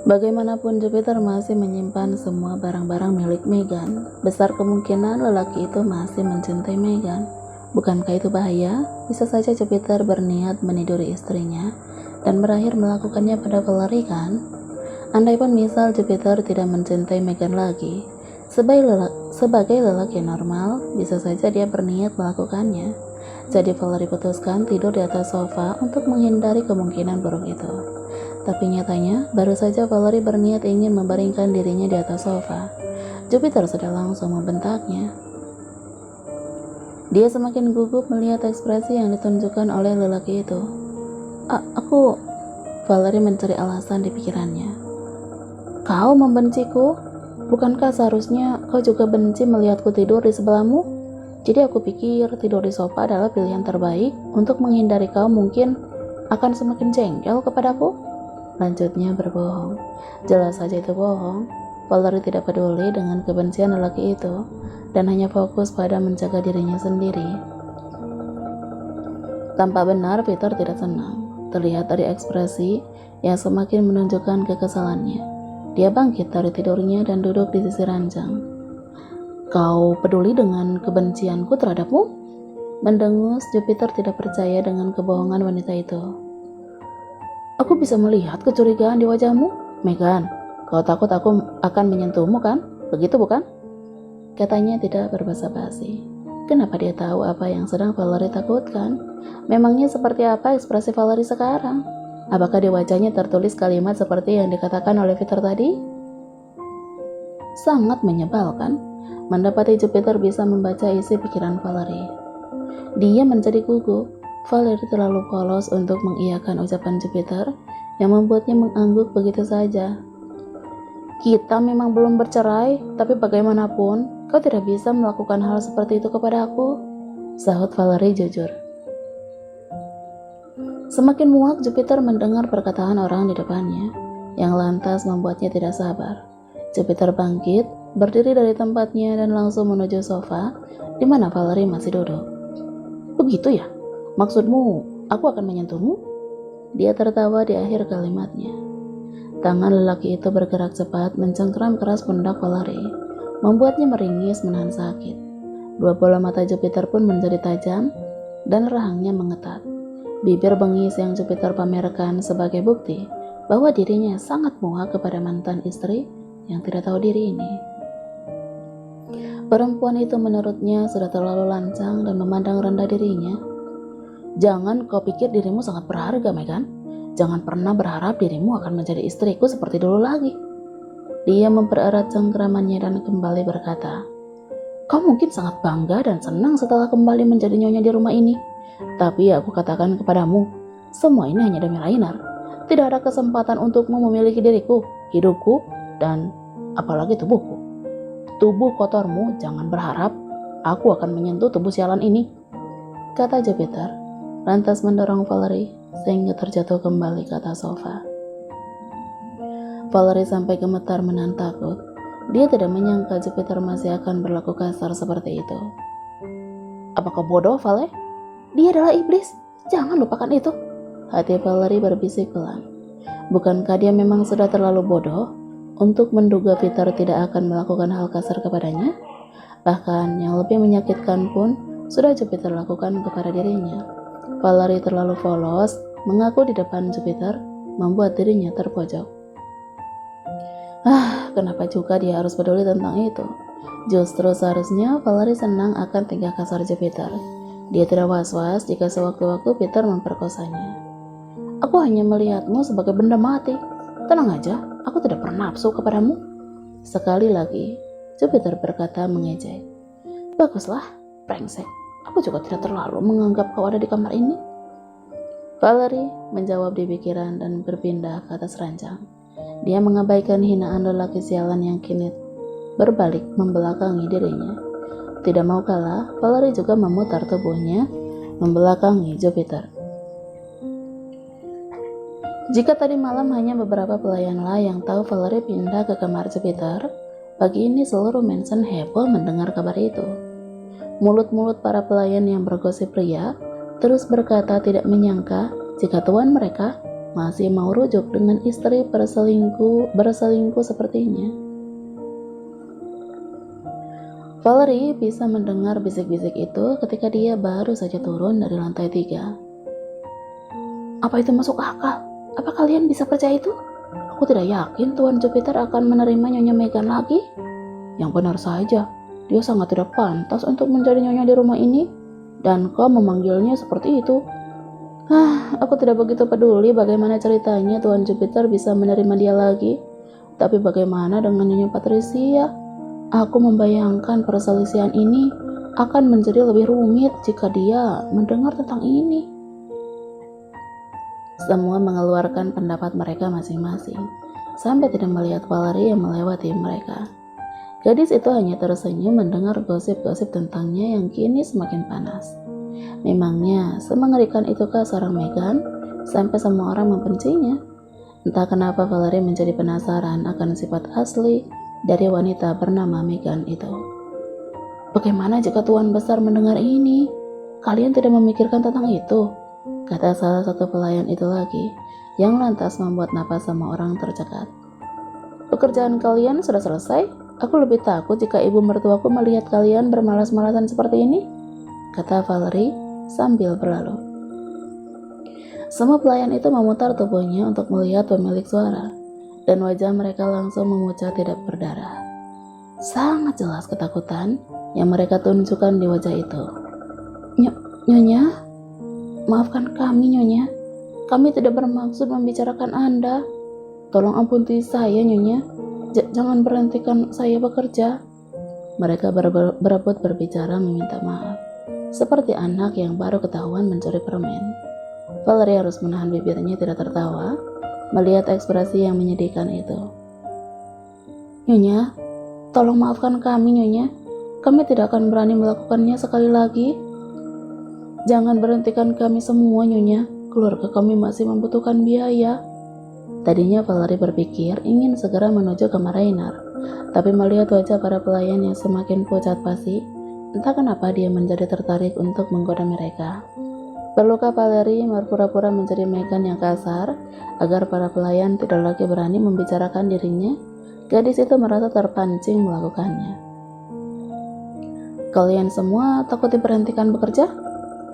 Bagaimanapun Jupiter masih menyimpan semua barang-barang milik Megan. Besar kemungkinan lelaki itu masih mencintai Megan. Bukankah itu bahaya? Bisa saja Jupiter berniat meniduri istrinya dan berakhir melakukannya pada Valerie kan? Andaipun misal Jupiter tidak mencintai Megan lagi, sebagai lelaki normal, bisa saja dia berniat melakukannya. Jadi Valerie putuskan tidur di atas sofa untuk menghindari kemungkinan buruk itu. Tapi nyatanya, baru saja Valerie berniat ingin membaringkan dirinya di atas sofa, Jupiter sudah langsung membentaknya. Dia semakin gugup melihat ekspresi yang ditunjukkan oleh lelaki itu. Aku... Valerie mencari alasan di pikirannya. Kau membenciku? Bukankah seharusnya kau juga benci melihatku tidur di sebelahmu? Jadi aku pikir tidur di sofa adalah pilihan terbaik untuk menghindari kau mungkin akan semakin jengkel kepadaku. Lanjutnya berbohong. Jelas saja itu bohong. Valerie tidak peduli dengan kebencian lelaki itu dan hanya fokus pada menjaga dirinya sendiri. Tanpa benar, Peter tidak senang. Terlihat dari ekspresi yang semakin menunjukkan kekesalannya. Dia bangkit dari tidurnya dan duduk di sisi ranjang. Kau peduli dengan kebencianku terhadapmu? Mendengus, Jupiter tidak percaya dengan kebohongan wanita itu. Aku bisa melihat kecurigaan di wajahmu. Megan, kau takut aku akan menyentuhmu kan? Begitu bukan? Katanya tidak berbasa-basi. Kenapa dia tahu apa yang sedang Valerie takutkan? Memangnya seperti apa ekspresi Valerie sekarang? Apakah di wajahnya tertulis kalimat seperti yang dikatakan oleh Peter tadi? Sangat menyebalkan. Mendapati Jupiter bisa membaca isi pikiran Valerie. Dia menjadi gugup. Valerie terlalu polos untuk mengiyakan ucapan Jupiter yang membuatnya mengangguk begitu saja. Kita memang belum bercerai, tapi bagaimanapun, kau tidak bisa melakukan hal seperti itu kepada aku, sahut Valerie jujur. Semakin muak Jupiter mendengar perkataan orang di depannya, yang lantas membuatnya tidak sabar. Jupiter bangkit, berdiri dari tempatnya dan langsung menuju sofa, di mana Valerie masih duduk. Begitu ya? Maksudmu, aku akan menyentuhmu? Dia tertawa di akhir kalimatnya. Tangan lelaki itu bergerak cepat mencengkram keras pundak Valerie, membuatnya meringis menahan sakit. Dua bola mata Jupiter pun menjadi tajam dan rahangnya mengetat. Bibir bengis yang Jupiter pamerkan sebagai bukti bahwa dirinya sangat muak kepada mantan istri yang tidak tahu diri ini. Perempuan itu menurutnya sudah terlalu lancang dan memandang rendah dirinya. Jangan kau pikir dirimu sangat berharga, Megan. Jangan pernah berharap dirimu akan menjadi istriku seperti dulu lagi. Dia mempererat cengkramannya dan kembali berkata, kau mungkin sangat bangga dan senang setelah kembali menjadi nyonya di rumah ini. Tapi aku katakan kepadamu, semua ini hanya demi Rainer. Tidak ada kesempatan untukmu memiliki diriku, hidupku, dan apalagi tubuhku. Tubuh kotormu, jangan berharap aku akan menyentuh tubuh sialan ini, kata Jupiter, lantas mendorong Valerie sehingga terjatuh kembali ke atas sofa. Valerie sampai gemetar menahan takut. Dia tidak menyangka Jupiter masih akan berlaku kasar seperti itu. Apakah bodoh, Vale? Dia adalah iblis. Jangan lupakan itu. Hati Valerie berbisik pelan. Bukankah dia memang sudah terlalu bodoh untuk menduga Peter tidak akan melakukan hal kasar kepadanya? Bahkan yang lebih menyakitkan pun sudah Jupiter lakukan kepada dirinya. Valerie terlalu polos mengaku di depan Jupiter, membuat dirinya terpojok. Kenapa juga dia harus peduli tentang itu? Justru seharusnya Valerie senang akan tingkah kasar Jupiter. Dia tidak was-was jika sewaktu-waktu Peter memperkosanya. Aku hanya melihatmu sebagai benda mati. Tenang aja, aku tidak pernah nafsu kepadamu. Sekali lagi, Jupiter berkata mengejek. Baguslah, brengsek. Aku juga tidak terlalu menganggap kau ada di kamar ini. Valerie menjawab di pikiran dan berpindah ke atas ranjang. Dia mengabaikan hinaan lelaki sialan yang kini berbalik membelakangi dirinya. Tidak mau kalah, Valerie juga memutar tubuhnya membelakangi Jupiter. Jika tadi malam hanya beberapa pelayanlah yang tahu Valerie pindah ke kamar Jupiter, pagi ini seluruh mansion heboh mendengar kabar itu. Mulut-mulut para pelayan yang bergosip ria terus berkata tidak menyangka jika tuan mereka masih mau rujuk dengan istri berselingkuh sepertinya. Valerie bisa mendengar bisik-bisik itu ketika dia baru saja turun dari lantai 3. Apa itu masuk akal? Apa kalian bisa percaya itu? Aku tidak yakin Tuan Jupiter akan menerima Nyonya Megan lagi. Yang benar saja, dia sangat tidak pantas untuk menjadi nyonya di rumah ini. Dan kau memanggilnya seperti itu. Aku tidak begitu peduli bagaimana ceritanya Tuan Jupiter bisa menerima dia lagi. Tapi bagaimana dengan Nyonya Patricia? Aku membayangkan perselisihan ini akan menjadi lebih rumit jika dia mendengar tentang ini. Semua mengeluarkan pendapat mereka masing-masing, sampai tidak melihat Valerie yang melewati mereka. Gadis itu hanya tersenyum mendengar gosip-gosip tentangnya yang kini semakin panas. Memangnya semengerikan itukah seorang Megan sampai semua orang membencinya? Entah kenapa Valerie menjadi penasaran akan sifat asli dari wanita bernama Megan itu. Bagaimana jika Tuan Besar mendengar ini? Kalian tidak memikirkan tentang itu? Kata salah satu pelayan itu lagi, yang lantas membuat napas semua orang tercekat. Pekerjaan kalian sudah selesai? Aku lebih takut jika ibu mertuaku melihat kalian bermalas-malasan seperti ini, kata Valerie sambil berlalu. Semua pelayan itu memutar tubuhnya untuk melihat pemilik suara, dan wajah mereka langsung memucat tidak berdarah. Sangat jelas ketakutan yang mereka tunjukkan di wajah itu. Nyonya, maafkan kami Nyonya, kami tidak bermaksud membicarakan Anda. Tolong ampuni saya Nyonya, jangan berhentikan saya bekerja. Mereka berebut berbicara meminta maaf, seperti anak yang baru ketahuan mencuri permen. Valerie harus menahan bibirnya tidak tertawa melihat ekspresi yang menyedihkan itu. Nyonya, tolong maafkan kami Nyonya, kami tidak akan berani melakukannya sekali lagi. Jangan berhentikan kami semua Nyonya, keluarga kami masih membutuhkan biaya. Tadinya Valerie berpikir ingin segera menuju kamar Rainer, tapi melihat wajah para pelayan yang semakin pucat pasi, entah kenapa dia menjadi tertarik untuk menggoda mereka. Perlukah Valerie berpura-pura menjadi Megan yang kasar agar para pelayan tidak lagi berani membicarakan dirinya? Gadis itu merasa terpancing melakukannya. Kalian semua takut diberhentikan bekerja?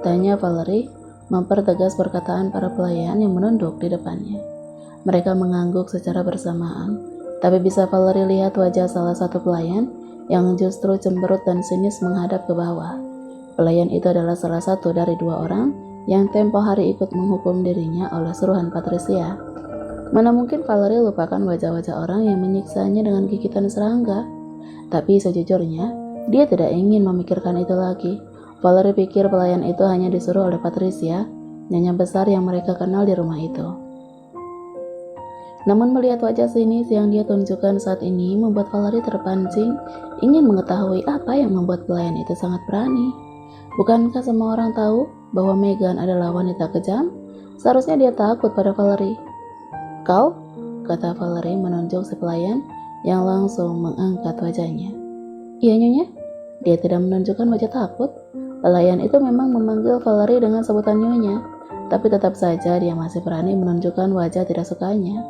Tanya Valerie, mempertegas perkataan para pelayan yang menunduk di depannya. Mereka mengangguk secara bersamaan, tapi bisa Valerie lihat wajah salah satu pelayan yang justru cemberut dan sinis menghadap ke bawah. Pelayan itu adalah salah satu dari 2 orang yang tempo hari ikut menghukum dirinya oleh suruhan Patricia. Mana mungkin Valerie lupakan wajah-wajah orang yang menyiksanya dengan gigitan serangga. Tapi sejujurnya, dia tidak ingin memikirkan itu lagi. Valerie pikir pelayan itu hanya disuruh oleh Patricia, nyonya besar yang mereka kenal di rumah itu. Namun melihat wajah sinis yang dia tunjukkan saat ini membuat Valerie terpancing ingin mengetahui apa yang membuat pelayan itu sangat berani. Bukankah semua orang tahu bahwa Megan adalah wanita kejam? Seharusnya dia takut pada Valerie. Kau? Kata Valerie menunjuk si pelayan yang langsung mengangkat wajahnya. Iya Nyonya, dia tidak menunjukkan wajah takut. Pelayan itu memang memanggil Valerie dengan sebutan Nyonya, tapi tetap saja dia masih berani menunjukkan wajah tidak sukanya.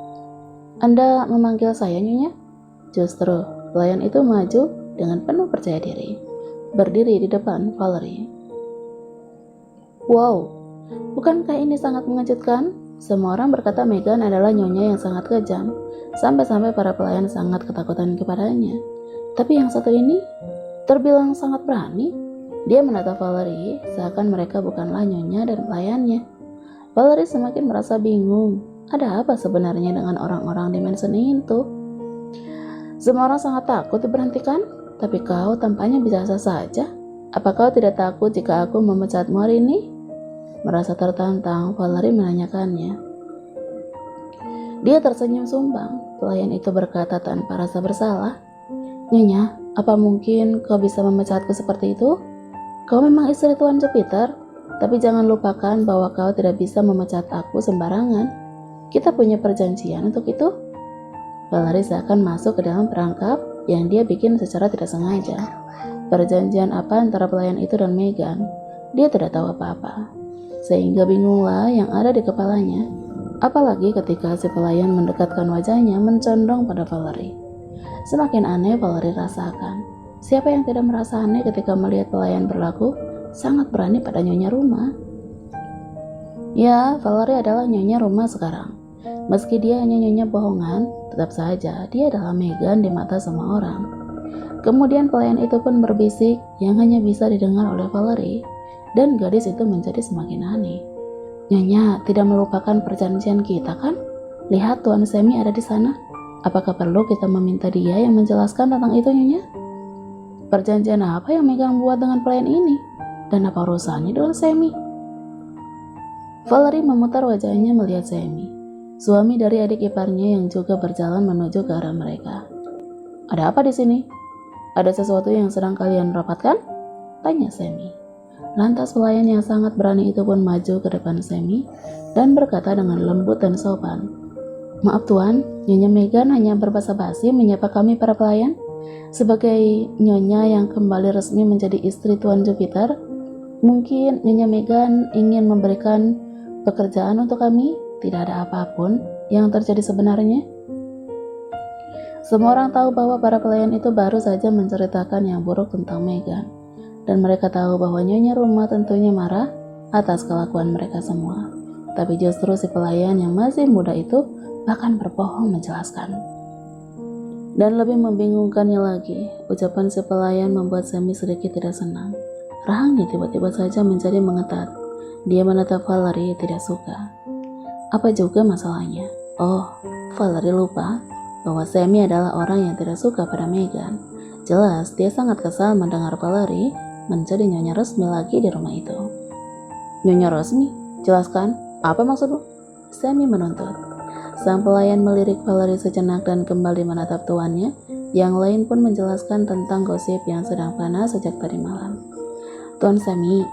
Anda memanggil saya Nyonya? Justru, pelayan itu maju dengan penuh percaya diri, berdiri di depan Valerie. Wow, bukankah ini sangat mengejutkan? Semua orang berkata Megan adalah nyonya yang sangat kejam, sampai-sampai para pelayan sangat ketakutan kepadanya. Tapi yang satu ini terbilang sangat berani. Dia menatap Valerie seakan mereka bukanlah nyonya dan pelayannya. Valerie semakin merasa bingung. Ada apa sebenarnya dengan orang-orang di mansion itu? Semua orang sangat takut diberhentikan, tapi kau tampaknya biasa saja. Apa kau tidak takut jika aku memecatmu hari ini? Merasa tertantang, Valerie menanyakannya. Dia tersenyum sumbang. Pelayan itu berkata tanpa rasa bersalah. Nyonya, apa mungkin kau bisa memecatku seperti itu? Kau memang istri Tuan Jupiter, tapi jangan lupakan bahwa kau tidak bisa memecat aku sembarangan. Kita punya perjanjian untuk itu. Valerie seakan masuk ke dalam perangkap yang dia bikin secara tidak sengaja. Perjanjian apa antara pelayan itu dan Megan? Dia tidak tahu apa-apa. Sehingga bingunglah yang ada di kepalanya. Apalagi ketika si pelayan mendekatkan wajahnya mencondong pada Valerie. Semakin aneh Valerie rasakan. Siapa yang tidak merasa aneh ketika melihat pelayan berlaku sangat berani pada nyonya rumah? Ya, Valerie adalah nyonya rumah sekarang. Meski dia hanya nyonya bohongan, tetap saja dia adalah Megan di mata semua orang. Kemudian pelayan itu pun berbisik yang hanya bisa didengar oleh Valerie, dan gadis itu menjadi semakin aneh. Nyonya tidak melupakan perjanjian kita kan? Lihat Tuan Semi ada di sana. Apakah perlu kita meminta dia yang menjelaskan tentang itu, Nyonya? Perjanjian apa yang Megan buat dengan pelayan ini? Dan apa urusannya dengan Semi? Valerie memutar wajahnya melihat Semi, suami dari adik iparnya yang juga berjalan menuju ke arah mereka. Ada apa di sini? Ada sesuatu yang sedang kalian rapatkan? Tanya Semi. Lantas pelayan yang sangat berani itu pun maju ke depan Semi dan berkata dengan lembut dan sopan. Maaf Tuan, Nyonya Megan hanya berbasa-basi menyapa kami para pelayan. Sebagai Nyonya yang kembali resmi menjadi istri Tuan Jupiter, mungkin Nyonya Megan ingin memberikan pekerjaan untuk kami. Tidak ada apapun yang terjadi sebenarnya. Semua orang tahu bahwa para pelayan itu baru saja menceritakan yang buruk tentang Megan, dan mereka tahu bahwa nyonya rumah tentunya marah atas kelakuan mereka semua. Tapi justru si pelayan yang masih muda itu bahkan berbohong menjelaskan. Dan lebih membingungkannya lagi, ucapan si pelayan membuat Semi sedikit tidak senang. Rahangnya tiba-tiba saja menjadi mengetat. Dia menatap Valerie tidak suka. Apa juga masalahnya? Oh, Valerie lupa bahwa Semi adalah orang yang tidak suka pada Megan. Jelas dia sangat kesal mendengar Valerie menjadi nyonya resmi lagi di rumah itu. Nyonya resmi? Jelaskan, apa maksudmu? Semi menuntut. Sang pelayan melirik Valerie sejenak dan kembali menatap tuannya. Yang lain pun menjelaskan tentang gosip yang sedang panas sejak tadi malam. Tuan Semi,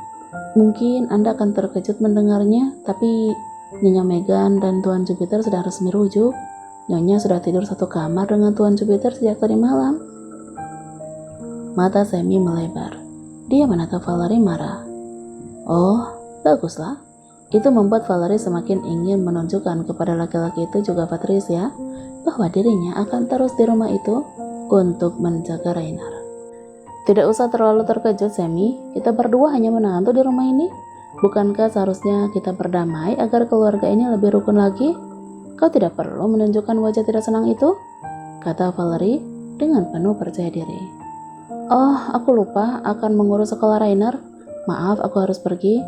mungkin Anda akan terkejut mendengarnya, tapi Nyonya Megan dan Tuan Jupiter sudah resmi rujuk. Nyonya sudah tidur satu kamar dengan Tuan Jupiter sejak tadi malam. Mata Semi melebar. Dia menatap Valerie marah. Oh, baguslah. Itu membuat Valerie semakin ingin menunjukkan kepada laki-laki itu juga Patricia bahwa dirinya akan terus di rumah itu untuk menjaga Rainer. Tidak usah terlalu terkejut, Semi. Kita berdua hanya menantu di rumah ini. Bukankah seharusnya kita berdamai agar keluarga ini lebih rukun lagi? Kau tidak perlu menunjukkan wajah tidak senang itu, kata Valerie dengan penuh percaya diri. Oh, aku lupa akan mengurus sekolah Rainer. Maaf, aku harus pergi.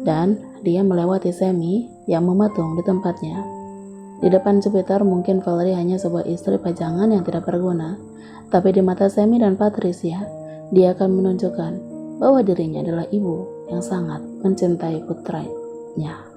Dan dia melewati Semi yang mematung di tempatnya. Di depan Jupiter mungkin Valerie hanya sebuah istri pajangan yang tidak berguna. Tapi di mata Semi dan Patricia, dia akan menunjukkan bahwa dirinya adalah ibu yang sangat mencintai putranya.